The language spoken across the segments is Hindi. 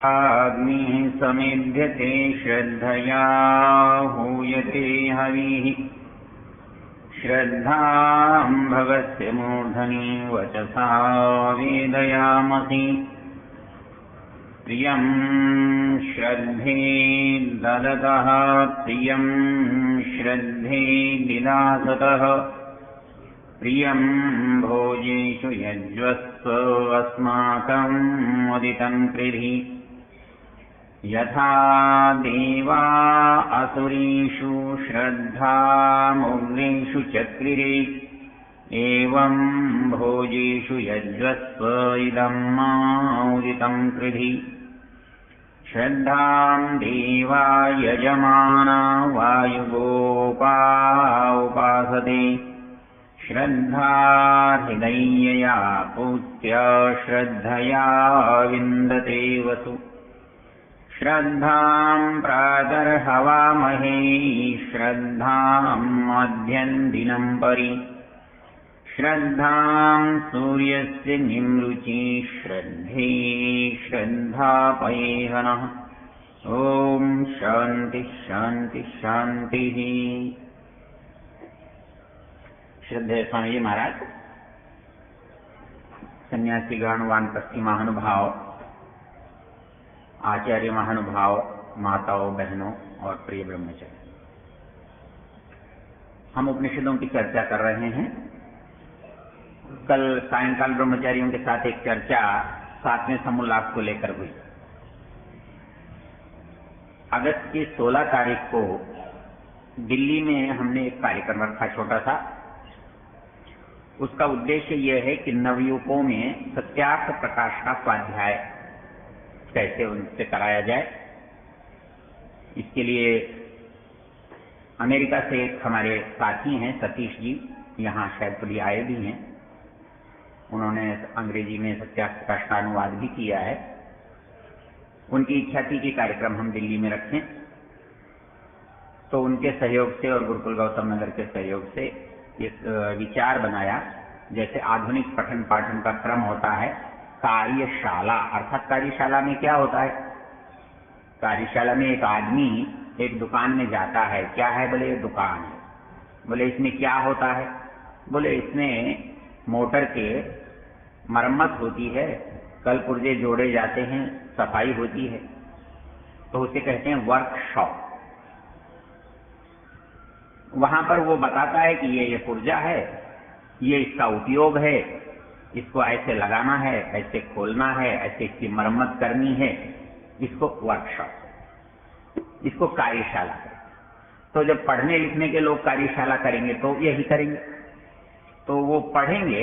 अग्निः समेध्यते श्रद्धया हूयते हविः। श्रद्धां भगस्य मूर्धनि वचसा वेदयामसि। प्रियं श्रद्धे ददतः प्रियं श्रद्धे विलासतः। प्रियं भोजेषु यज्वस्व अस्माकं मुदितं कृधि। यथा देवा असुरीषु श्रद्धामुग्रेषु चक्रिरे। एवं भोजेषु यज्वस्व इदं मामुदितं कृधि। श्रद्धां देवा यजमाना वायुगोपा उपासते। श्रद्धा हृदयया पूज्य श्रद्धया विन्दते वसु। श्रद्धां प्रातर्हवामहे श्रद्धां मध्यं दिनं परि। श्रद्धां सूर्यस्य निमृचि श्रद्धे श्रद्धापयेहनः। ओम शांति शांति शांति। श्रद्धेय स्वामी जी महाराज, सन्यासीगण, वानप्रस्थी महानुभाव, आचार्य महानुभाव, माताओं बहनों और प्रिय ब्रह्मचारी, हम उपनिषदों की चर्चा कर रहे हैं। कल सायंकाल ब्रह्मचारियों के साथ एक चर्चा 7वें समोल्लास को लेकर हुई। अगस्त की 16 तारीख को दिल्ली में हमने एक कार्यक्रम रखा, छोटा सा। उसका उद्देश्य यह है कि नवयुवकों में सत्यार्थ प्रकाश का स्वाध्याय कैसे उनसे कराया जाए। इसके लिए अमेरिका से एक हमारे साथी हैं, सतीश जी, यहाँ शायद आए भी हैं। उन्होंने अंग्रेजी में सत्यार्थ प्रकाश का अनुवाद भी किया है। उनकी इच्छा थी कि कार्यक्रम हम दिल्ली में रखें, तो उनके सहयोग से और गुरुकुल गौतम नगर के सहयोग से इस विचार बनाया। जैसे आधुनिक पठन पाठन का क्रम होता है, कार्यशाला, अर्थात कार्यशाला में क्या होता है? कार्यशाला में एक आदमी एक दुकान में जाता है। क्या है? बोले ये दुकान है। बोले इसमें क्या होता है? बोले इसमें मोटर के मरम्मत होती है, कल पुर्जे जोड़े जाते हैं, सफाई होती है। तो उसे कहते हैं वर्कशॉप। वहां पर वो बताता है कि ये पुर्जा है, ये इसका उपयोग है, इसको ऐसे लगाना है, ऐसे खोलना है, ऐसे इसकी मरम्मत करनी है। इसको वर्कशॉप, इसको कार्यशाला है। तो जब पढ़ने लिखने के लोग कार्यशाला करेंगे तो यही करेंगे। तो वो पढ़ेंगे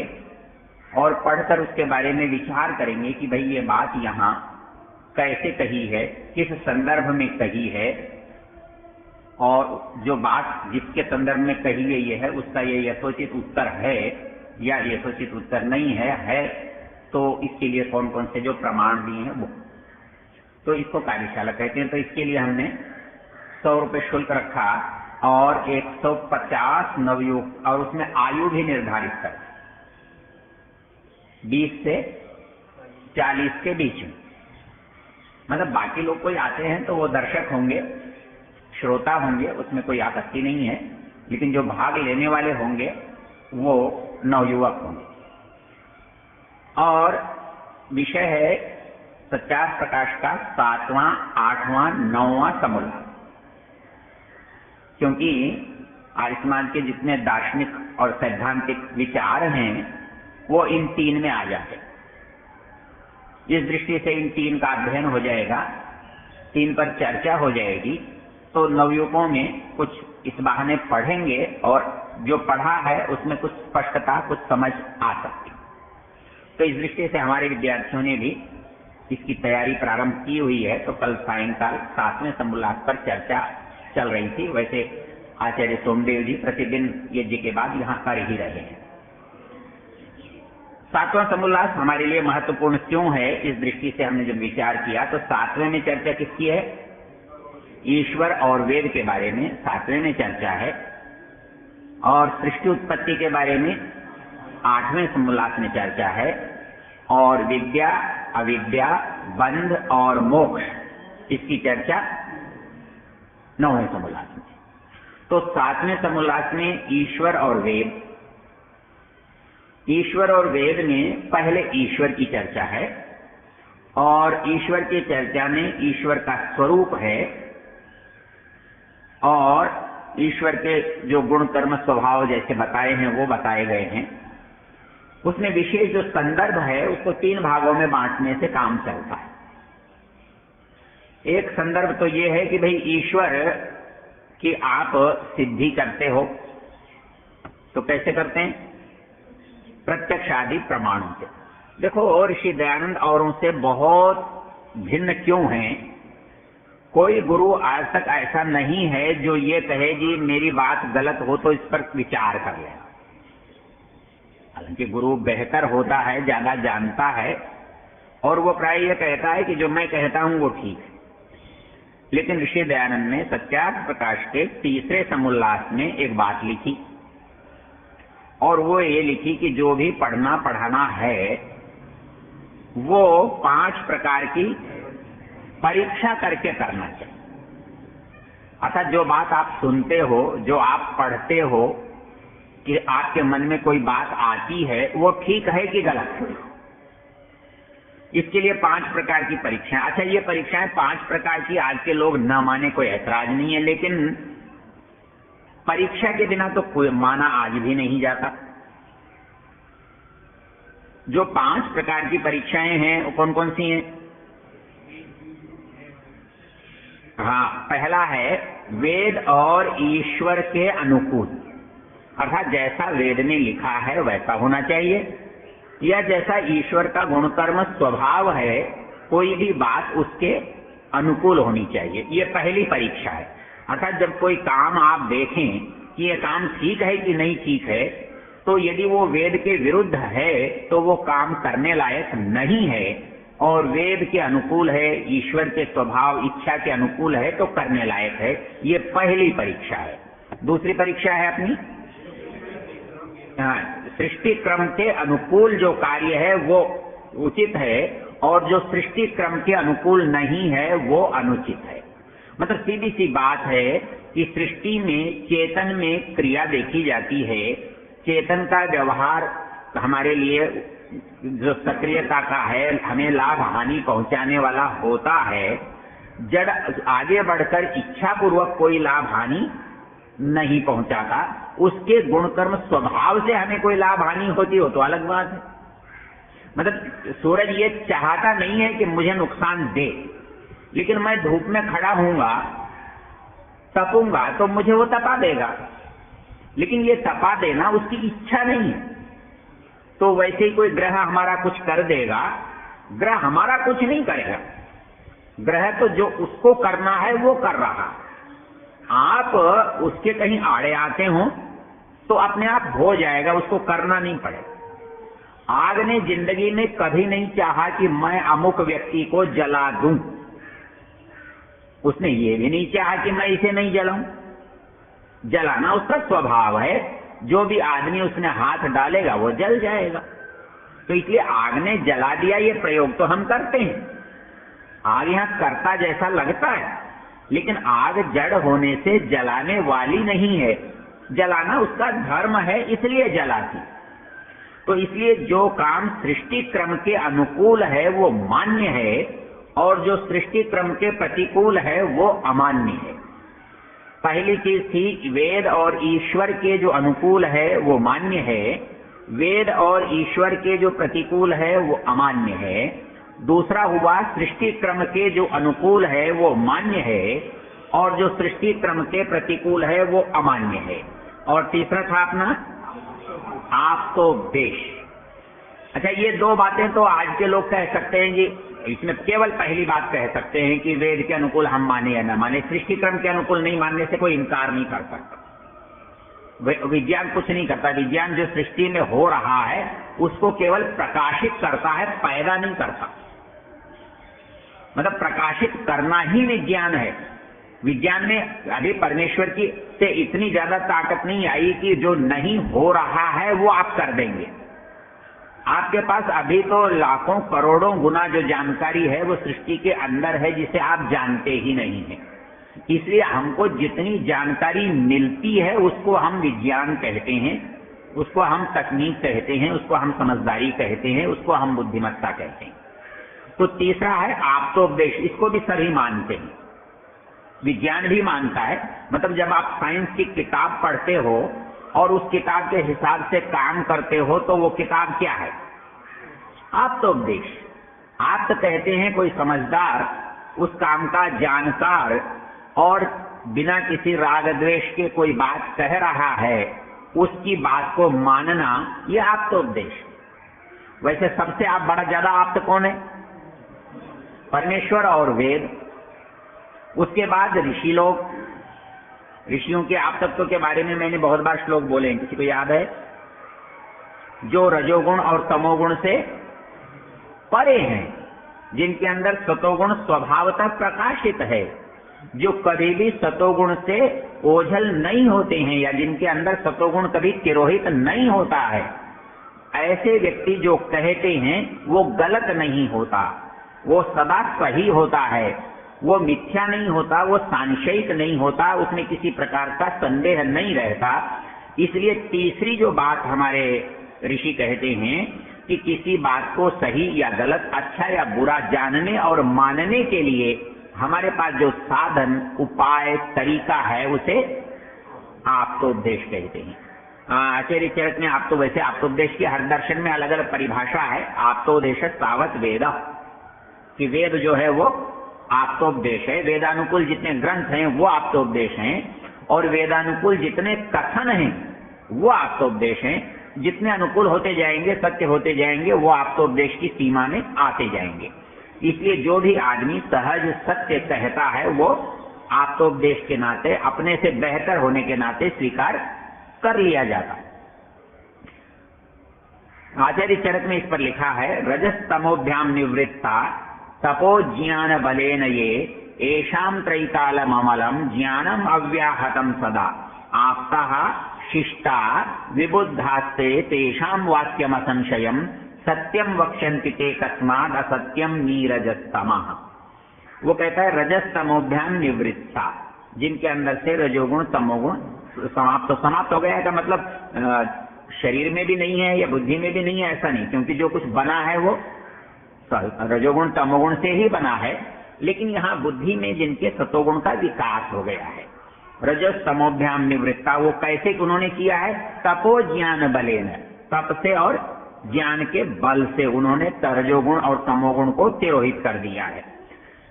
और पढ़कर उसके बारे में विचार करेंगे कि भाई ये बात यहाँ कैसे कही है, किस संदर्भ में कही है, और जो बात जिसके संदर्भ में कही गई है उसका ये यथोचित उत्तर है या यथोचित उत्तर नहीं है तो इसके लिए कौन कौन से जो प्रमाण दिए हैं वो। तो इसको कार्यशाला कहते हैं। तो इसके लिए हमने 100 रुपये शुल्क रखा और 150 नवयुवक, और उसमें आयु भी निर्धारित कर 20 से 40 के बीच में। मतलब बाकी लोग कोई आते हैं तो वो दर्शक होंगे, श्रोता होंगे, उसमें कोई आपत्ति नहीं है, लेकिन जो भाग लेने वाले होंगे वो नवयुवक होंगे। और विषय है सत्यार्थ प्रकाश का 7वां, 8वां, 9वां समोल्लास। क्योंकि आर्य समाज के जितने दार्शनिक और सैद्धांतिक विचार हैं वो इन 3 में आ जाते हैं। इस दृष्टि से इन 3 का अध्ययन हो जाएगा, 3 पर चर्चा हो जाएगी। तो नवयुवकों में कुछ इस बहाने पढ़ेंगे और जो पढ़ा है उसमें कुछ स्पष्टता, कुछ समझ आ सकती। तो इस दृष्टि से हमारे विद्यार्थियों ने भी इसकी तैयारी प्रारंभ की हुई है। तो कल सायंकाल 7वें समोल्लास पर चर्चा चल रही थी। वैसे आचार्य सोमदेव जी प्रतिदिन यज्ञ के बाद यहाँ कर ही रहे हैं। 7वां समोल्लास हमारे लिए महत्वपूर्ण क्यों है, इस दृष्टि से हमने जब विचार किया तो 7वें में चर्चा किसकी है? ईश्वर और वेद के बारे में 7वें में चर्चा है, और सृष्टि उत्पत्ति के बारे में 8वें समोल्लास में चर्चा है, और विद्या, अविद्या, बंध और मोक्ष, इसकी चर्चा 9वें समोल्लास में। तो 7वें समोल्लास में ईश्वर और वेद। ईश्वर और वेद में पहले ईश्वर की चर्चा है, और ईश्वर की चर्चा में ईश्वर का स्वरूप है और ईश्वर के जो गुण कर्म स्वभाव जैसे बताए हैं वो बताए गए हैं। उसमें विशेष जो संदर्भ है उसको 3 भागों में बांटने से काम चलता है। एक संदर्भ तो ये है कि भाई ईश्वर की आप सिद्धि करते हो, तो कैसे करते हैं? प्रत्यक्ष आदि प्रमाणों से। देखो, ऋषि दयानंद औरों से बहुत भिन्न क्यों हैं? कोई गुरु आज तक ऐसा नहीं है जो ये कहे जी मेरी बात गलत हो तो इस पर विचार कर ले। हालांकि गुरु बेहतर होता है, ज्यादा जानता है, और वो प्राय ये कहता है कि जो मैं कहता हूं वो ठीक है। लेकिन ऋषि दयानंद ने सत्यार्थ प्रकाश के 3रे समोल्लास में एक बात लिखी, और वो ये लिखी कि जो भी पढ़ना पढ़ाना है वो 5 प्रकार की परीक्षा करके करना चाहिए। अर्थात जो बात आप सुनते हो, जो आप पढ़ते हो, कि आपके मन में कोई बात आती है, वो ठीक है कि गलत है, इसके लिए 5 प्रकार की परीक्षाएं। अच्छा, ये परीक्षाएं 5 प्रकार की आज के लोग न माने कोई ऐतराज नहीं है, लेकिन परीक्षा के बिना तो कोई माना आज भी नहीं जाता। जो 5 प्रकार की परीक्षाएं हैं वो कौन कौन सी हैं? हाँ, पहला है वेद और ईश्वर के अनुकूल, अर्थात जैसा वेद ने लिखा है वैसा होना चाहिए, या जैसा ईश्वर का गुणकर्म स्वभाव है कोई भी बात उसके अनुकूल होनी चाहिए। ये पहली परीक्षा है। अर्थात जब कोई काम आप देखें कि ये काम ठीक है कि नहीं ठीक है, तो यदि वो वेद के विरुद्ध है तो वो काम करने लायक नहीं है, और वेद के अनुकूल है, ईश्वर के स्वभाव इच्छा के अनुकूल है तो करने लायक है। ये पहली परीक्षा है। दूसरी परीक्षा है अपनी सृष्टि क्रम के अनुकूल जो कार्य है वो उचित है, और जो सृष्टि क्रम के अनुकूल नहीं है वो अनुचित है। मतलब सीधी सी बात है कि सृष्टि में चेतन में क्रिया देखी जाती है, चेतन का व्यवहार हमारे लिए जो सक्रियता का है, हमें लाभ हानि पहुंचाने वाला होता है। जड़ आगे बढ़कर इच्छा पूर्वक कोई लाभ हानि नहीं पहुंचाता, उसके गुणकर्म स्वभाव से हमें कोई लाभ हानि होती हो तो अलग बात है। मतलब सूरज ये चाहता नहीं है कि मुझे नुकसान दे, लेकिन मैं धूप में खड़ा हूंगा, तपूंगा तो मुझे वो तपा देगा, लेकिन ये तपा देना उसकी इच्छा नहीं है। तो वैसे ही कोई ग्रह हमारा कुछ कर देगा, ग्रह हमारा कुछ नहीं करेगा। ग्रह तो जो उसको करना है वो कर रहा। आप उसके कहीं आड़े आते हो तो अपने आप हो जाएगा, उसको करना नहीं पड़ेगा। आग ने जिंदगी में कभी नहीं चाहा कि मैं अमुक व्यक्ति को जला दूं, उसने ये भी नहीं चाहा कि मैं इसे नहीं जलाऊं। जलाना उसका स्वभाव है, जो भी आदमी उसने हाथ डालेगा वो जल जाएगा। तो इसलिए आग ने जला दिया, ये प्रयोग तो हम करते हैं। आग यहां करता जैसा लगता है, लेकिन आग जड़ होने से जलाने वाली नहीं है, जलाना उसका धर्म है, इसलिए जलाती। तो इसलिए जो काम सृष्टि क्रम के अनुकूल है वो मान्य है, और जो सृष्टि क्रम के प्रतिकूल है वो अमान्य है। पहली चीज थी वेद और ईश्वर के जो अनुकूल है वो मान्य है, वेद और ईश्वर के जो प्रतिकूल है वो अमान्य है। दूसरा हुआ सृष्टि क्रम के जो अनुकूल है वो मान्य है, और जो सृष्टि क्रम के प्रतिकूल है वो अमान्य है। और तीसरा था अपना आप्तोपदेश। अच्छा, ये 2 बातें तो आज के लोग कह सकते हैं जी, इसमें केवल पहली बात कह सकते हैं कि वेद के अनुकूल हम माने या न माने, सृष्टि क्रम के अनुकूल नहीं मानने से कोई इनकार नहीं कर सकता। विज्ञान कुछ नहीं करता, विज्ञान जो सृष्टि में हो रहा है उसको केवल प्रकाशित करता है, पैदा नहीं करता। मतलब प्रकाशित करना ही विज्ञान है। विज्ञान में अभी परमेश्वर की से इतनी ज्यादा ताकत नहीं आई कि जो नहीं हो रहा है वो आप कर देंगे। आपके पास अभी तो लाखों करोड़ों गुना जो जानकारी है वो सृष्टि के अंदर है, जिसे आप जानते ही नहीं हैं। इसलिए हमको जितनी जानकारी मिलती है उसको हम विज्ञान कहते हैं, उसको हम तकनीक कहते हैं, उसको हम समझदारी कहते हैं, उसको हम बुद्धिमत्ता कहते हैं। तो तीसरा है आप्तोपदेश, इसको भी सभी मानते हैं, विज्ञान भी मानता है। मतलब जब आप साइंस की किताब पढ़ते हो और उस किताब के हिसाब से काम करते हो तो वो किताब क्या है? आप्तोपदेश। आप तो कहते हैं कोई समझदार उस काम का जानकार और बिना किसी राग द्वेष के कोई बात कह रहा है, उसकी बात को मानना, यह आप्तोपदेश। वैसे सबसे आप बड़ा ज्यादा आप्त कौन है? परमेश्वर और वेद। उसके बाद ऋषि लोग। ऋषियों के आप्तत्व के बारे में मैंने बहुत बार श्लोक बोले हैं, किसी को याद है? जो रजोगुण और तमोगुण से परे हैं, जिनके अंदर सतोगुण स्वभावतः प्रकाशित है, जो कभी भी सतोगुण से ओझल नहीं होते हैं, या जिनके अंदर सतोगुण कभी तिरोहित नहीं होता है, ऐसे व्यक्ति जो कहते हैं वो गलत नहीं होता, वो सदा सही होता है, वो मिथ्या नहीं होता, वो सांशयिक नहीं होता, उसमें किसी प्रकार का संदेह नहीं रहता। इसलिए तीसरी जो बात हमारे ऋषि कहते हैं कि किसी बात को सही या गलत, अच्छा या बुरा जानने और मानने के लिए हमारे पास जो साधन, उपाय, तरीका है, उसे आप्तोपदेश कहते हैं। आचार्य चरक में आप तो वैसे आप्तोपदेश की हर दर्शन में अलग अलग परिभाषा है। आप्तोपदेश तावत वेद, कि वेद जो है वो आप्तोपदेश है। वेदानुकूल जितने ग्रंथ हैं वो आप्तोपदेश हैं, और वेदानुकूल जितने कथन हैं वो आप्तोपदेश हैं। जितने अनुकूल होते जाएंगे, सत्य होते जाएंगे, वो आप्तोपदेश की सीमा में आते जाएंगे। इसलिए जो भी आदमी सहज सत्य कहता है वो आप्तोपदेश के नाते, अपने से बेहतर होने के नाते स्वीकार कर लिया जाता। आचार्य चरक में इस पर लिखा है, रजस तमोभ्याम निवृत्ता तपो ज्ञान बलेन ये एषाम त्रैकालम अमलम ज्ञानम अव्याहतम सदा आप्तः शिष्टा विबुद्धास्ते तेषाम वाक्यम असंशयम सत्यम वक्ष्यन्ति ते कस्माद असत्यम नीरजस्तमः। वो कहता है रजस तमोभ्याम निवृत्ता, जिनके अंदर से रजोगुण तमोगुण समाप्त हो गया है। का मतलब शरीर में भी नहीं है या बुद्धि में भी नहीं है, ऐसा नहीं, क्योंकि जो कुछ बना है वो रजोगुण तमोगुण से ही बना है। लेकिन यहाँ बुद्धि में जिनके सतोगुण का विकास हो गया है, रजस तमोभ्याम निवृत्ता, वो कैसे उन्होंने किया है? तपो ज्ञान बलेन, तप से और ज्ञान के बल से उन्होंने रजोगुण और तमोगुण को तिरोहित कर दिया है।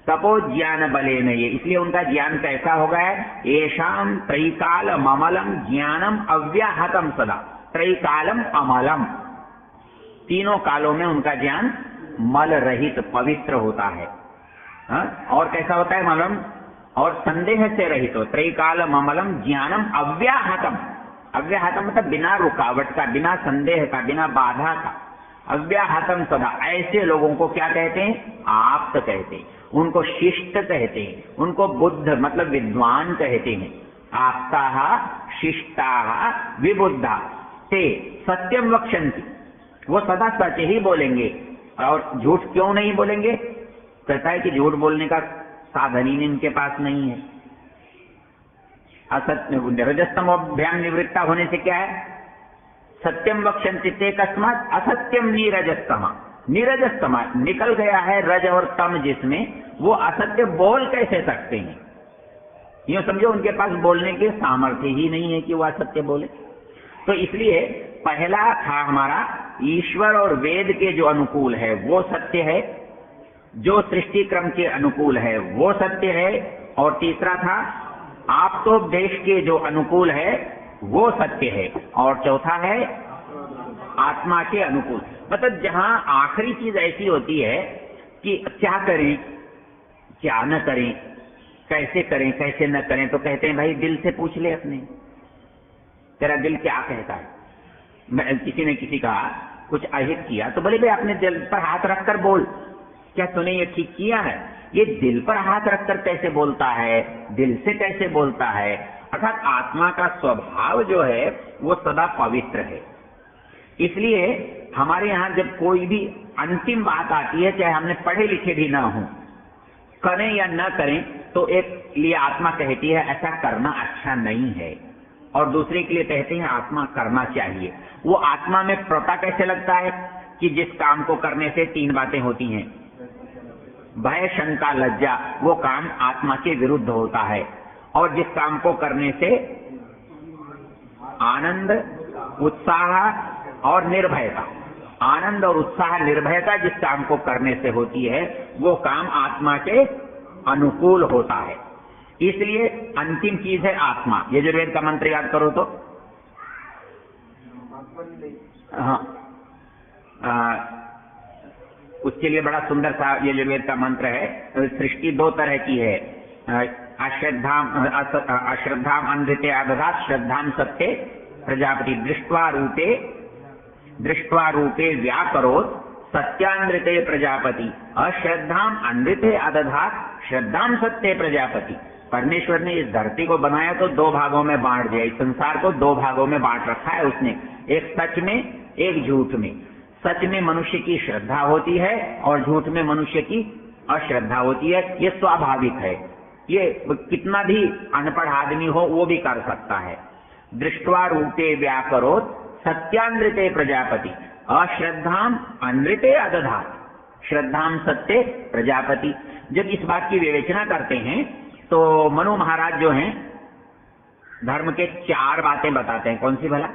तपो ज्ञान बलेन ये, इसलिए उनका ज्ञान कैसा हो गया है? येषाम त्रैकाल अमलम ज्ञानम अव्याहतम सदा। त्रैकालम अमलम, तीनों कालों में उनका ज्ञान मल रहित पवित्र होता है। और कैसा होता है? मलम और संदेह से रहित हो। त्रैकालम अमलम ज्ञानम अव्याहतम, अव्याहतम मतलब बिना रुकावट का, बिना संदेह का, बिना बाधा का। अव्याहतम सदा, ऐसे लोगों को क्या कहते हैं? आप्त कहते हैं, उनको शिष्ट कहते हैं, उनको बुद्ध मतलब विद्वान कहते हैं। आप्ता शिष्टा विबुद्धा ते सत्यम वक्ष्यन्ति, वो सदा सच ही बोलेंगे। और झूठ क्यों नहीं बोलेंगे? कहता है कि झूठ बोलने का साधन ही इनके पास नहीं है। असत्य रजस्तमोभ्याम निवृत्ता होने से क्या है? सत्यम वक्ष्यन्ति ते कस्मात् असत्यम नीरजस्तमा। नीरजस्तमा निकल गया है रज और तम जिसमें, वो असत्य बोल कैसे सकते हैं? यूं समझो उनके पास बोलने के सामर्थ्य ही नहीं है कि वो असत्य बोले। तो इसलिए पहला था हमारा ईश्वर और वेद के जो अनुकूल है वो सत्य है, जो सृष्टि क्रम के अनुकूल है वो सत्य है, और तीसरा था आप्तोपदेश के जो अनुकूल है वो सत्य है, और चौथा है आत्मा के अनुकूल। मतलब जहां आखिरी चीज ऐसी होती है कि क्या करें क्या न करें, कैसे करें कैसे न करें, तो कहते हैं भाई दिल से पूछ ले अपने, तेरा दिल क्या कहता है। किसी ने किसी का कुछ अहित किया तो बोले भाई अपने दिल पर हाथ रखकर बोल, क्या तूने ये ठीक किया है? ये दिल पर हाथ रखकर कैसे बोलता है, दिल से कैसे बोलता है? अर्थात आत्मा का स्वभाव जो है वो सदा पवित्र है। इसलिए हमारे यहाँ जब कोई भी अंतिम बात आती है, चाहे हमने पढ़े लिखे भी ना हो, करें या न करें, तो एक लिए आत्मा कहती है ऐसा करना अच्छा नहीं है, और दूसरे के लिए कहते हैं आत्मा करना चाहिए। वो आत्मा में पता कैसे लगता है कि जिस काम को करने से 3 बातें होती हैं, भय, शंका, लज्जा, वो काम आत्मा के विरुद्ध होता है। और जिस काम को करने से आनंद, उत्साह और निर्भयता, आनंद और उत्साह, निर्भयता जिस काम को करने से होती है, वो काम आत्मा के अनुकूल होता है। इसलिए अंतिम चीज है आत्मा। यजुर्वेद का मंत्र याद करो तो, हाँ, उसके लिए बड़ा सुंदर सा यजुर्वेद का मंत्र है। सृष्टि 2 तरह की है, अश्रद्धाम अंधते आदधात, श्रद्धाम सत्य प्रजापति, दृष्ट्वा रूपे व्याकरोत सत्यानृते प्रजापति, अश्रद्धाम अनृते अदधात, श्रद्धाम सत्य प्रजापति। परमेश्वर ने इस धरती को बनाया तो 2 भागों में बांट दिया, इस संसार को 2 भागों में बांट रखा है उसने, एक सच में, एक झूठ में। सच में मनुष्य की श्रद्धा होती है और झूठ में मनुष्य की अश्रद्धा होती है। ये स्वाभाविक है, ये कितना भी अनपढ़ आदमी हो वो भी कर सकता है। दृष्ट्वा रूपे व्याकरोत सत्यानृते प्रजापति, अश्रद्धाम अनृते अदधात, श्रद्धाम सत्य प्रजापति। जब इस बात की विवेचना करते हैं तो मनु महाराज जो हैं धर्म के 4 बातें बताते हैं। कौन सी भला?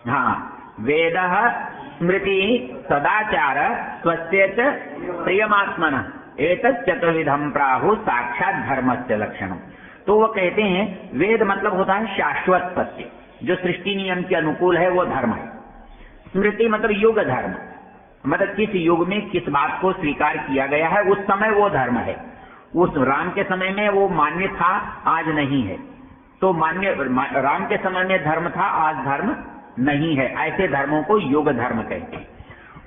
हाँ, वेदः स्मृति सदाचार स्वस्येत प्रियमात्मनः एतत् चतुर्विधम प्राहु साक्षात धर्मस्य लक्षणम। तो वो कहते हैं वेद मतलब होता है शाश्वत सत्य, जो सृष्टि नियम के अनुकूल है, वो धर्म है। स्मृति मतलब युग धर्म, मतलब किस युग में किस बात को स्वीकार किया गया है, उस समय वो धर्म है। उस राम के समय में वो मान्य था, आज नहीं है, तो राम के समय में धर्म था, आज धर्म नहीं है। ऐसे धर्मों को युग धर्म कहते हैं।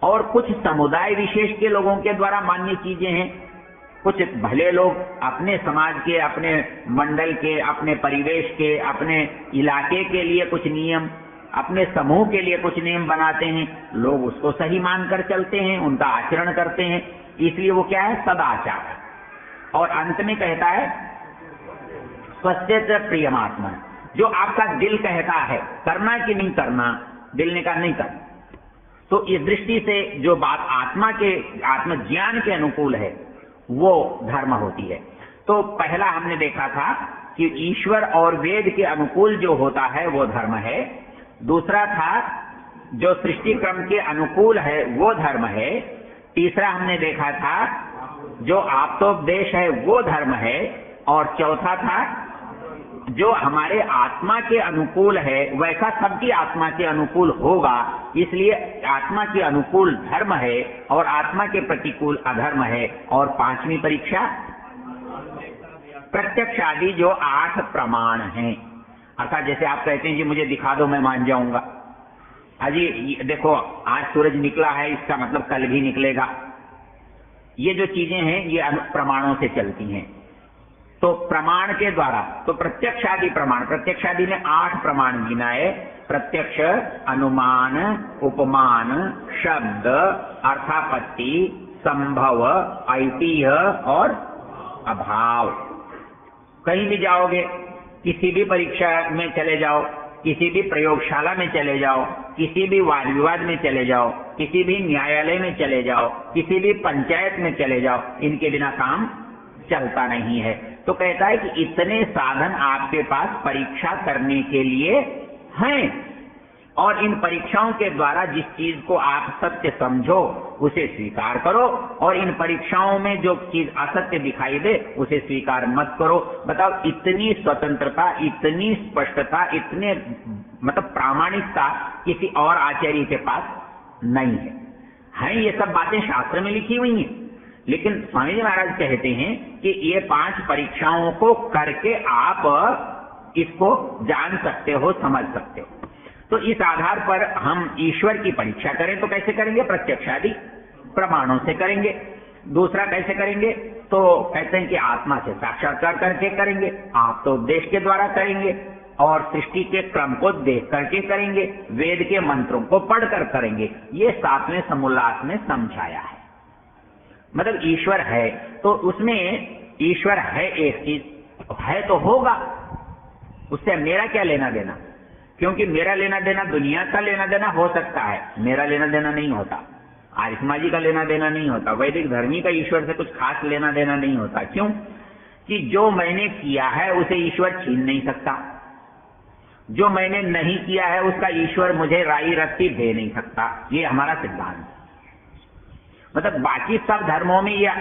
और कुछ समुदाय विशेष के लोगों के द्वारा मान्य चीजें हैं। कुछ भले लोग अपने समाज के, अपने मंडल के, अपने परिवेश के, अपने इलाके के लिए कुछ नियम, अपने समूह के लिए कुछ नियम बनाते हैं, लोग उसको सही मानकर चलते हैं, उनका आचरण करते हैं, इसलिए वो क्या है? सदाचार। और अंत में कहता है स्वस्येत प्रियमात्मन, जो आपका दिल कहता है करना कि नहीं करना, दिल ने कहा नहीं करना, तो इस दृष्टि से जो बात आत्मज्ञान के अनुकूल है वो धर्म होती है। तो पहला हमने देखा था कि ईश्वर और वेद के अनुकूल जो होता है वो धर्म है। दूसरा था जो सृष्टि क्रम के अनुकूल है वो धर्म है। तीसरा हमने देखा था जो आप्तोपदेश है वो धर्म है। और चौथा था जो हमारे आत्मा के अनुकूल है वैसा सबकी आत्मा के अनुकूल होगा, इसलिए आत्मा के अनुकूल धर्म है और आत्मा के प्रतिकूल अधर्म है। और 5वीं परीक्षा प्रत्यक्ष आदि जो 8 प्रमाण हैं। अर्थात जैसे आप कहते हैं जी मुझे दिखा दो मैं मान जाऊंगा, अजी देखो आज सूरज निकला है इसका मतलब कल भी निकलेगा, ये जो चीजें हैं ये प्रमाणों से चलती हैं। तो प्रमाण के द्वारा, तो प्रत्यक्षादि प्रमाण, प्रत्यक्षादि ने 8 प्रमाण गिनाए। प्रत्यक्ष, अनुमान, उपमान, शब्द, अर्थापत्ति, संभव, ऐतिह्य और अभाव। कहीं भी जाओगे, किसी भी परीक्षा में चले जाओ, किसी भी प्रयोगशाला में चले जाओ, किसी भी वाद विवाद में चले जाओ, किसी भी न्यायालय में चले जाओ, किसी भी पंचायत में चले जाओ, इनके बिना काम चलता नहीं है। तो कहता है कि इतने साधन आपके पास परीक्षा करने के लिए हैं, और इन परीक्षाओं के द्वारा जिस चीज को आप सत्य समझो उसे स्वीकार करो, और इन परीक्षाओं में जो चीज असत्य दिखाई दे उसे स्वीकार मत करो। बताओ, इतनी स्वतंत्रता, इतनी स्पष्टता, इतने मतलब प्रामाणिकता किसी और आचार्य के पास नहीं है। ये सब बातें शास्त्र में लिखी हुई हैं, लेकिन स्वामी जी महाराज कहते हैं कि ये 5 परीक्षाओं को करके आप इसको जान सकते हो, समझ सकते हो। तो इस आधार पर हम ईश्वर की परीक्षा करें तो कैसे करेंगे? प्रत्यक्षादि प्रमाणों से करेंगे। दूसरा कैसे करेंगे? तो कहते हैं कि आत्मा से साक्षात्कार करके करेंगे, आप तो उपदेश के द्वारा करेंगे, और सृष्टि के क्रम को देख करके करेंगे, वेद के मंत्रों को पढ़कर करेंगे। ये 7वें समोल्लास में समझाया है। मतलब ईश्वर है तो उसमें ईश्वर है, एक चीज है तो होगा, उससे मेरा क्या लेना देना, क्योंकि मेरा लेना देना दुनिया का लेना देना हो सकता है, मेरा लेना देना नहीं होता, आर्यसमा जी का लेना देना नहीं होता, वैदिक धर्मी का ईश्वर से कुछ खास लेना देना नहीं होता। क्यों? कि जो मैंने किया है उसे ईश्वर छीन नहीं सकता, जो मैंने नहीं किया है उसका ईश्वर मुझे राई रत्ती दे नहीं सकता। ये हमारा सिद्धांत। मतलब बाकी सब धर्मों में यह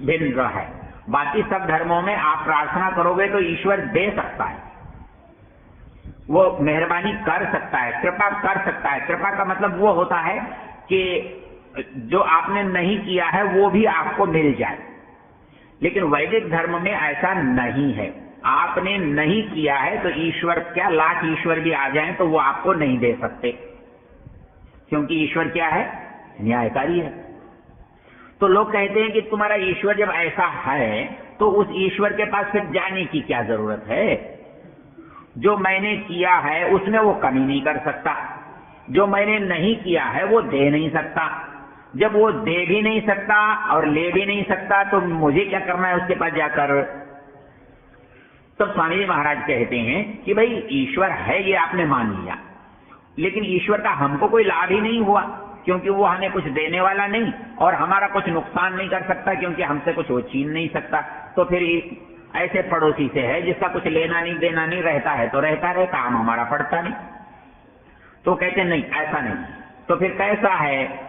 भिन्न है। बाकी सब धर्मों में आप प्रार्थना करोगे तो ईश्वर दे सकता है, वो मेहरबानी कर सकता है, कृपा कर सकता है। कृपा का मतलब वो होता है कि जो आपने नहीं किया है वो भी आपको मिल जाए। लेकिन वैदिक धर्म में ऐसा नहीं है। आपने नहीं किया है तो ईश्वर क्या, लाख ईश्वर भी आ जाएं तो वो आपको नहीं दे सकते, क्योंकि ईश्वर क्या है, न्यायकारी है। तो लोग कहते हैं कि तुम्हारा ईश्वर जब ऐसा है तो उस ईश्वर के पास फिर जाने की क्या जरूरत है, जो मैंने किया है उसमें वो कमी नहीं कर सकता, जो मैंने नहीं किया है वो दे नहीं सकता। जब वो दे भी नहीं सकता और ले भी नहीं सकता तो मुझे क्या करना है उसके पास जाकर। तो स्वामी जी महाराज कहते हैं कि भाई ईश्वर है ये आपने मान लिया, लेकिन ईश्वर का हमको कोई लाभ ही नहीं हुआ, क्योंकि वो हमें कुछ देने वाला नहीं और हमारा कुछ नुकसान नहीं कर सकता, क्योंकि हमसे कुछ वो छीन नहीं सकता। तो फिर ऐसे पड़ोसी से है जिसका कुछ लेना नहीं देना नहीं, रहता है तो रहता रहे, काम हमारा पड़ता नहीं। तो कहते नहीं, ऐसा नहीं। तो फिर कैसा है?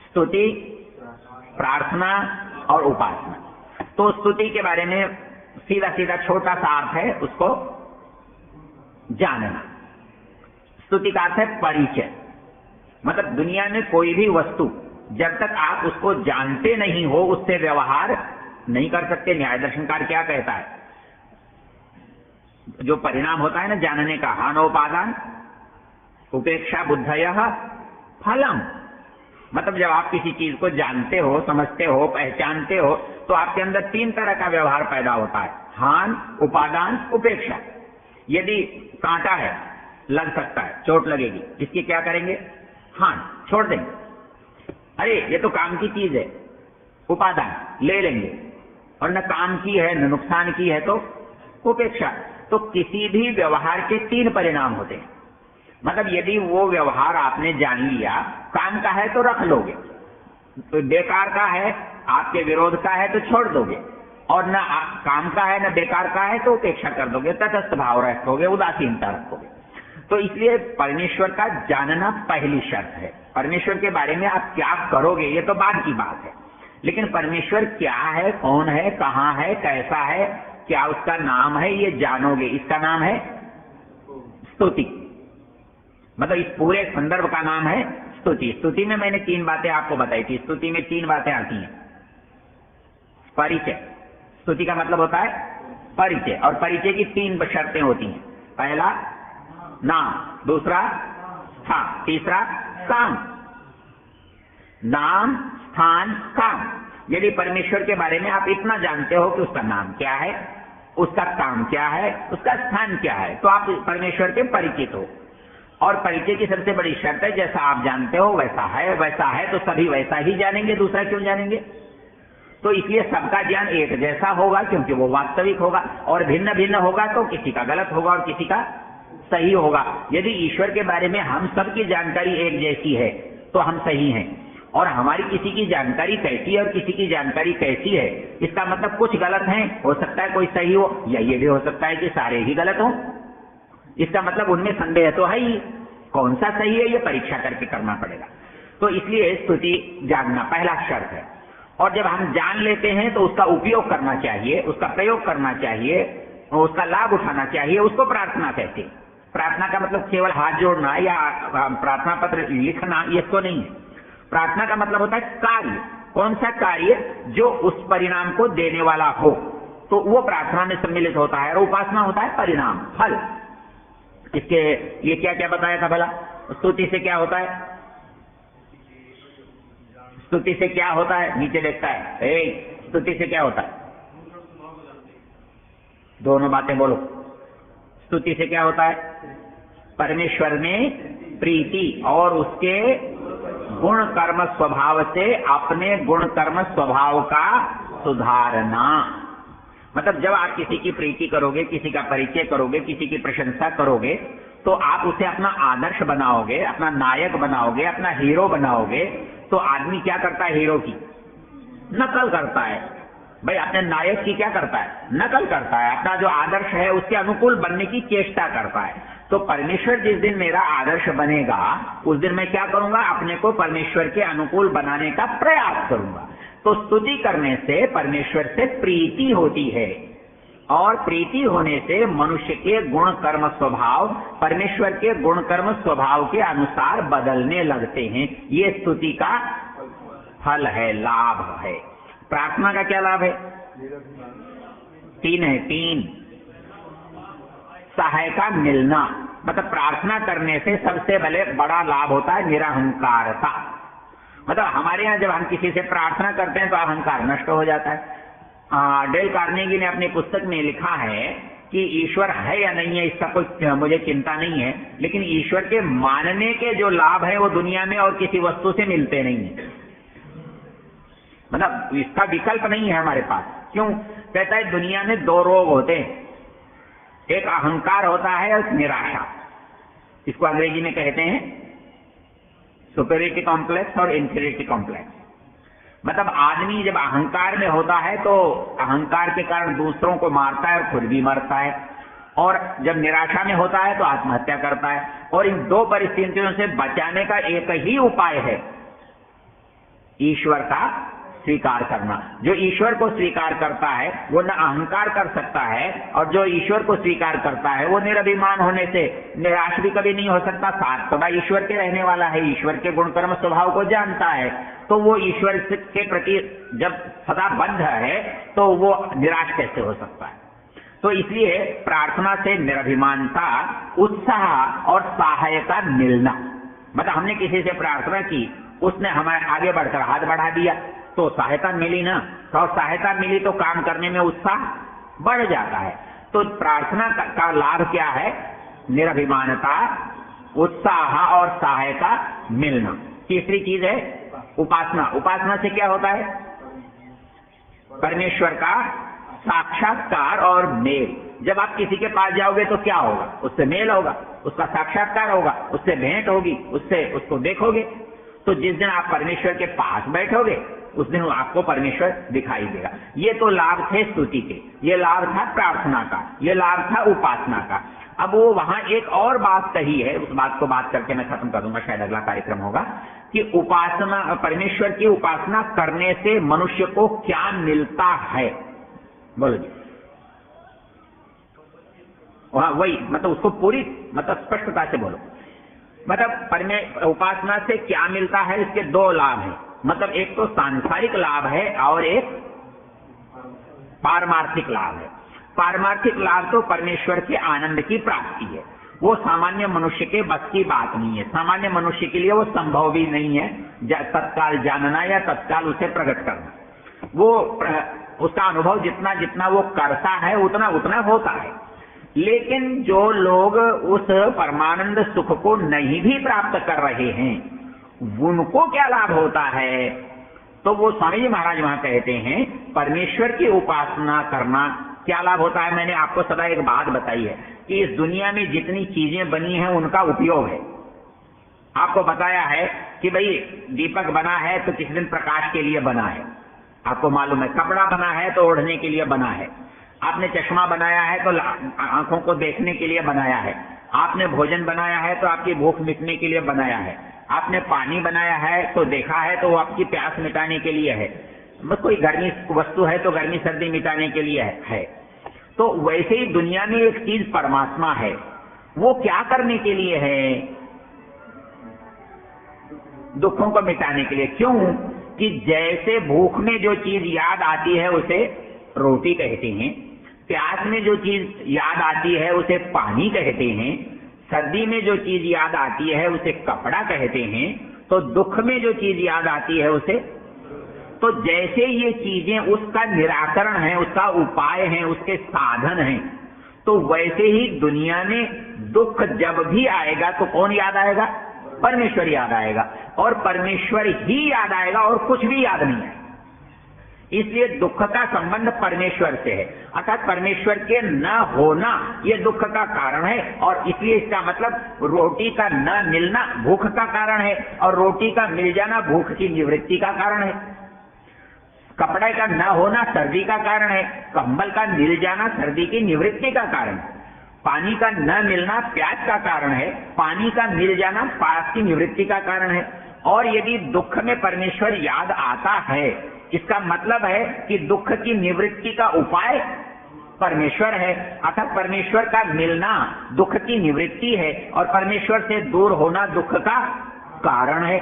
स्तुति, प्रार्थना और उपासना। तो स्तुति के बारे में सीधा सीधा छोटा सा अर्थ है, उसको जानना। स्तुति का अर्थ है परिचय। मतलब दुनिया में कोई भी वस्तु जब तक आप उसको जानते नहीं हो उससे व्यवहार नहीं कर सकते। न्याय दर्शनकार क्या कहता है? जो परिणाम होता है ना जानने का, हानोपादान उपेक्षा बुद्धयः फलम। मतलब जब आप किसी चीज को जानते हो, समझते हो, पहचानते हो तो आपके अंदर 3 तरह का व्यवहार पैदा होता है, हान, उपादान, उपेक्षा। यदि कांटा है, लग सकता है, चोट लगेगी, इसकी क्या करेंगे? हान, छोड़ देंगे, अरे ये तो काम की चीज है। उपादान ले लेंगे, और न काम की है न नुकसान की है तो उपेक्षा। तो किसी भी व्यवहार के 3 परिणाम होते हैं। मतलब यदि वो व्यवहार आपने जान लिया, काम का है तो रख लोगे, तो बेकार का है, आपके विरोध का है तो छोड़ दोगे, और न काम का है न बेकार का है तो उपेक्षा कर दोगे, तटस्थ भाव रखोगे, उदासीनता रखोगे। तो इसलिए परमेश्वर का जानना पहली शर्त है। परमेश्वर के बारे में आप क्या करोगे ये तो बाद की बात है, लेकिन परमेश्वर क्या है, कौन है, कहाँ है, कैसा है, क्या उसका नाम है, ये जानोगे। इसका नाम है स्तुति। मतलब इस पूरे संदर्भ का नाम है स्तुति। स्तुति में मैंने 3 बातें आपको बताई थी। स्तुति में 3 बातें आती हैं। परिचय, स्तुति का मतलब होता है परिचय, और परिचय की 3 शर्तें होती हैं। पहला नाम, दूसरा स्थान, तीसरा काम। नाम, स्थान, काम। यदि परमेश्वर के बारे में आप इतना जानते हो कि उसका नाम क्या है, उसका काम क्या है, उसका स्थान क्या है, तो आप परमेश्वर के परिचित हो। और परिचय की सबसे बड़ी शर्त है जैसा आप जानते हो वैसा है, वैसा है तो सभी वैसा ही जानेंगे, दूसरा क्यों जानेंगे। तो इसलिए सबका ज्ञान एक जैसा होगा क्योंकि वो वास्तविक होगा, और भिन्न भिन्न होगा तो किसी का गलत होगा और किसी का सही होगा। यदि ईश्वर के बारे में हम सबकी जानकारी एक जैसी है तो हम सही हैं, और हमारी किसी की जानकारी कैसी है और किसी की जानकारी कैसी है, इसका मतलब कुछ गलत है, हो सकता है कोई सही हो, या ये भी हो सकता है कि सारे ही गलत हो। इसका मतलब उनमें संदेह तो है ही, कौन सा सही है ये परीक्षा करके करना पड़ेगा। तो इसलिए स्तुति जानना पहला शर्त है। और जब हम जान लेते हैं तो उसका उपयोग करना चाहिए, उसका प्रयोग करना चाहिए, उसका लाभ उठाना चाहिए। उसको प्रार्थना कहते हैं। प्रार्थना का मतलब केवल हाथ जोड़ना या प्रार्थना पत्र लिखना, ये तो नहीं है। प्रार्थना का मतलब होता है कार्य। कौन सा कार्य? जो उस परिणाम को देने वाला हो, तो वो प्रार्थना में सम्मिलित होता है। और उपासना होता है परिणाम, फल। इसके ये क्या क्या बताया था भला? स्तुति से क्या होता है? स्तुति से क्या होता है? नीचे देखता है, स्तुति से क्या होता है? दोनों बातें बोलो। स्तुति से क्या होता है? परमेश्वर में प्रीति और उसके गुण कर्म स्वभाव से अपने गुण कर्म स्वभाव का सुधारना। मतलब जब आप किसी की प्रीति करोगे, किसी का परिचय करोगे, किसी की प्रशंसा करोगे, तो आप उसे अपना आदर्श बनाओगे, अपना नायक बनाओगे, अपना हीरो बनाओगे। तो आदमी क्या करता है? हीरो की नकल करता है। भाई अपने नायक की क्या करता है? नकल करता है। अपना जो आदर्श है उसके अनुकूल बनने की चेष्टा करता है। तो परमेश्वर जिस दिन मेरा आदर्श बनेगा, उस दिन मैं क्या करूंगा? अपने को परमेश्वर के अनुकूल बनाने का प्रयास करूंगा। तो स्तुति करने से परमेश्वर से प्रीति होती है, और प्रीति होने से मनुष्य के गुण कर्म स्वभाव परमेश्वर के गुण कर्म स्वभाव के अनुसार बदलने लगते हैं। ये स्तुति का फल है, लाभ है। प्रार्थना का क्या लाभ है? 3 है। 3 सहायता मिलना। मतलब प्रार्थना करने से सबसे बड़ा लाभ होता है निरहंकारता। मतलब हमारे यहाँ जब हम किसी से प्रार्थना करते हैं तो अहंकार नष्ट हो जाता है। डेल कार्नेगी ने अपनी पुस्तक में लिखा है कि ईश्वर है या नहीं है इसका कोई मुझे चिंता नहीं है, लेकिन ईश्वर के मानने के जो लाभ है वो दुनिया में और किसी वस्तु से मिलते नहीं है। मतलब इसका विकल्प नहीं है हमारे पास। क्यों? कहता है दुनिया में 2 रोग होते हैं, एक अहंकार होता है और निराशा। इसको अंग्रेजी में कहते हैं सुपेरियरिटी कॉम्प्लेक्स और इंफीरियरिटी कॉम्प्लेक्स। मतलब आदमी जब अहंकार में होता है तो अहंकार के कारण दूसरों को मारता है और खुद भी मरता है, और जब निराशा में होता है तो आत्महत्या करता है। और इन 2 परिस्थितियों से बचाने का एक ही उपाय है, ईश्वर का स्वीकार करना। जो ईश्वर को स्वीकार करता है वो न अहंकार कर सकता है, और जो ईश्वर को स्वीकार करता है वो निरभिमान होने से निराश भी कभी नहीं हो सकता। साथ सदा ईश्वर के रहने वाला है, ईश्वर के गुण कर्म स्वभाव को जानता है, तो वो ईश्वर के प्रति जब सदा बद्ध है तो वो निराश कैसे हो सकता है? तो इसलिए प्रार्थना से निरभिमानता, उत्साह और सहायता मिलना। मतलब हमने किसी से प्रार्थना की, उसने हमारे आगे बढ़कर हाथ बढ़ा दिया तो सहायता मिली ना, और सहायता मिली तो काम करने में उत्साह बढ़ जाता है। तो प्रार्थना का लाभ क्या है? निरभिमानता, उत्साह और सहायता मिलना। तीसरी चीज है उपासना। उपासना से क्या होता है? परमेश्वर का साक्षात्कार और मेल। जब आप किसी के पास जाओगे तो क्या होगा? उससे मेल होगा, उसका साक्षात्कार होगा, उससे भेंट होगी, उसको देखोगे। तो जिस दिन आप परमेश्वर के पास बैठोगे उस दिन आपको परमेश्वर दिखाई देगा। ये तो लाभ थे स्तुति के, ये लाभ था प्रार्थना का, ये लाभ था उपासना का। अब वो वहां एक और बात कही है, उस बात को बात करके मैं खत्म कर दूंगा, शायद अगला कार्यक्रम होगा, कि उपासना, परमेश्वर की उपासना करने से मनुष्य को क्या मिलता है। बोलो जी। वही मतलब उसको पूरी स्पष्टता से बोलो। मतलब उपासना से क्या मिलता है? इसके 2 लाभ हैं। मतलब एक तो सांसारिक लाभ है और एक पारमार्थिक लाभ है। पारमार्थिक लाभ तो परमेश्वर के आनंद की प्राप्ति है, वो सामान्य मनुष्य के बस की बात नहीं है। सामान्य मनुष्य के लिए वो संभव भी नहीं है तत्काल जानना या तत्काल उसे प्रकट करना। वो उसका अनुभव जितना जितना वो करता है उतना उतना होता है। लेकिन जो लोग उस परमानंद सुख को नहीं भी प्राप्त कर रहे हैं, उनको क्या लाभ होता है? तो वो स्वामी जी महाराज वहां कहते हैं परमेश्वर की उपासना करना क्या लाभ होता है। मैंने आपको सदा एक बात बताई है कि इस दुनिया में जितनी चीजें बनी हैं उनका उपयोग है। आपको बताया है कि भाई दीपक बना है तो किसी दिन प्रकाश के लिए बना है, आपको मालूम है। कपड़ा बना है तो ओढ़ने के लिए बना है। आपने चश्मा बनाया है तो आंखों को देखने के लिए बनाया है। आपने भोजन बनाया है तो आपकी भूख मिटने के लिए बनाया है। आपने पानी बनाया है तो देखा है तो वो आपकी प्यास मिटाने के लिए है। बस कोई गर्मी वस्तु है तो गर्मी सर्दी मिटाने के लिए है। तो वैसे ही दुनिया में एक चीज परमात्मा है, वो क्या करने के लिए है? दुखों को मिटाने के लिए। क्यों? कि जैसे भूख में जो चीज याद आती है उसे रोटी कहते हैं, प्यास में जो चीज याद आती है उसे पानी कहते हैं, सर्दी में जो चीज याद आती है उसे कपड़ा कहते हैं, तो दुख में जो चीज याद आती है उसे। तो जैसे ये चीजें उसका निराकरण है, उसका उपाय है, उसके साधन हैं, तो वैसे ही दुनिया में दुख जब भी आएगा तो कौन याद आएगा? परमेश्वर याद आएगा, और परमेश्वर ही याद आएगा और कुछ भी याद नहीं आएगा। इसलिए दुख का संबंध परमेश्वर से है, अर्थात परमेश्वर के न होना यह दुख का कारण है। और इसलिए इसका मतलब रोटी का न मिलना भूख का कारण है, और रोटी का मिल जाना भूख की निवृत्ति का कारण है। कपड़े का न होना सर्दी का कारण है, कंबल का मिल जाना सर्दी की निवृत्ति का कारण है। पानी का न मिलना प्यास का कारण है, पानी का मिल जाना प्यास की निवृत्ति का कारण है। और यदि दुख में परमेश्वर याद आता है, इसका मतलब है कि दुख की निवृत्ति का उपाय परमेश्वर है, अर्थात परमेश्वर का मिलना दुख की निवृत्ति है, और परमेश्वर से दूर होना दुख का कारण है।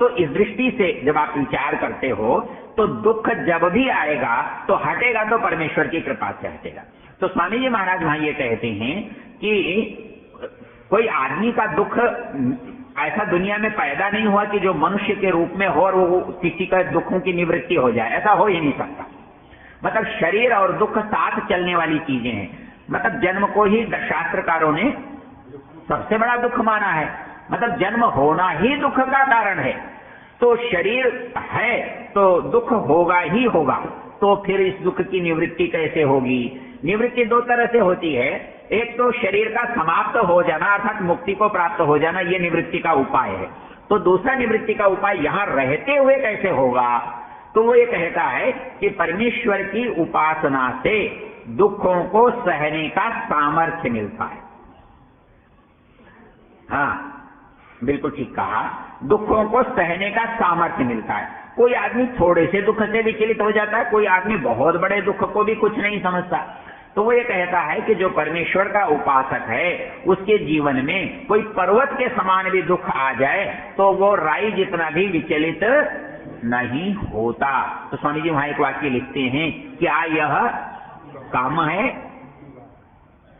तो इस दृष्टि से जब आप विचार करते हो तो दुख जब भी आएगा तो हटेगा तो परमेश्वर की कृपा से हटेगा। तो स्वामी जी महाराज वहां ये कहते हैं कि कोई आदमी का दुख ऐसा दुनिया में पैदा नहीं हुआ कि जो मनुष्य के रूप में हो और वो किसी का दुखों की निवृत्ति हो जाए, ऐसा हो ही नहीं सकता। मतलब शरीर और दुख साथ चलने वाली चीजें हैं। मतलब जन्म को ही शास्त्रकारों ने सबसे बड़ा दुख माना है, मतलब जन्म होना ही दुख का कारण है। तो शरीर है तो दुख होगा ही होगा, तो फिर इस दुख की निवृत्ति कैसे होगी? निवृत्ति दो तरह से होती है, एक तो शरीर का समाप्त हो जाना अर्थात मुक्ति को प्राप्त हो जाना, ये निवृत्ति का उपाय है। तो दूसरा निवृत्ति का उपाय यहां रहते हुए कैसे होगा? तो वो ये कहता है कि परमेश्वर की उपासना से दुखों को सहने का सामर्थ्य मिलता है। हाँ, बिल्कुल ठीक कहा, दुखों को सहने का सामर्थ्य मिलता है। कोई आदमी थोड़े से दुख से विचलित हो जाता है, कोई आदमी बहुत बड़े दुख को भी कुछ नहीं समझता। तो वो ये कहता है कि जो परमेश्वर का उपासक है उसके जीवन में कोई पर्वत के समान भी दुख आ जाए तो वो राई जितना भी विचलित नहीं होता। तो स्वामी जी वहां एक वाक्य लिखते हैं, क्या यह काम है?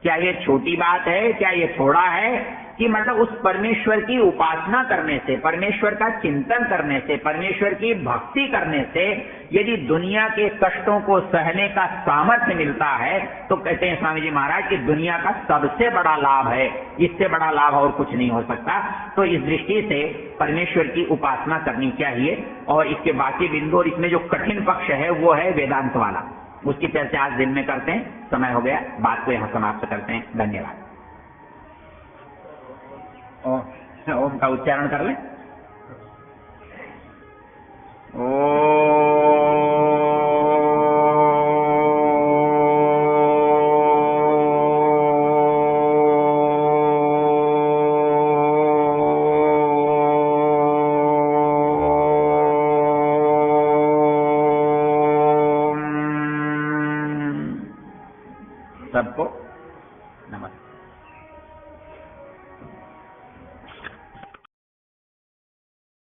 क्या ये छोटी बात है? क्या ये थोड़ा है? कि मतलब उस परमेश्वर की उपासना करने से, परमेश्वर का चिंतन करने से, परमेश्वर की भक्ति करने से यदि दुनिया के कष्टों को सहने का सामर्थ्य मिलता है तो कहते हैं स्वामी जी महाराज कि दुनिया का सबसे बड़ा लाभ है, इससे बड़ा लाभ और कुछ नहीं हो सकता। तो इस दृष्टि से परमेश्वर की उपासना करनी चाहिए। और इसके बाकी बिंदु और इसमें जो कठिन पक्ष है वो है वेदांत वाला, उसकी चर्चा आज दिन में करते हैं। समय हो गया, बात को यहाँ समाप्त करते हैं। धन्यवाद। ओम का उच्चारण कर ले। सबको नमस्कार।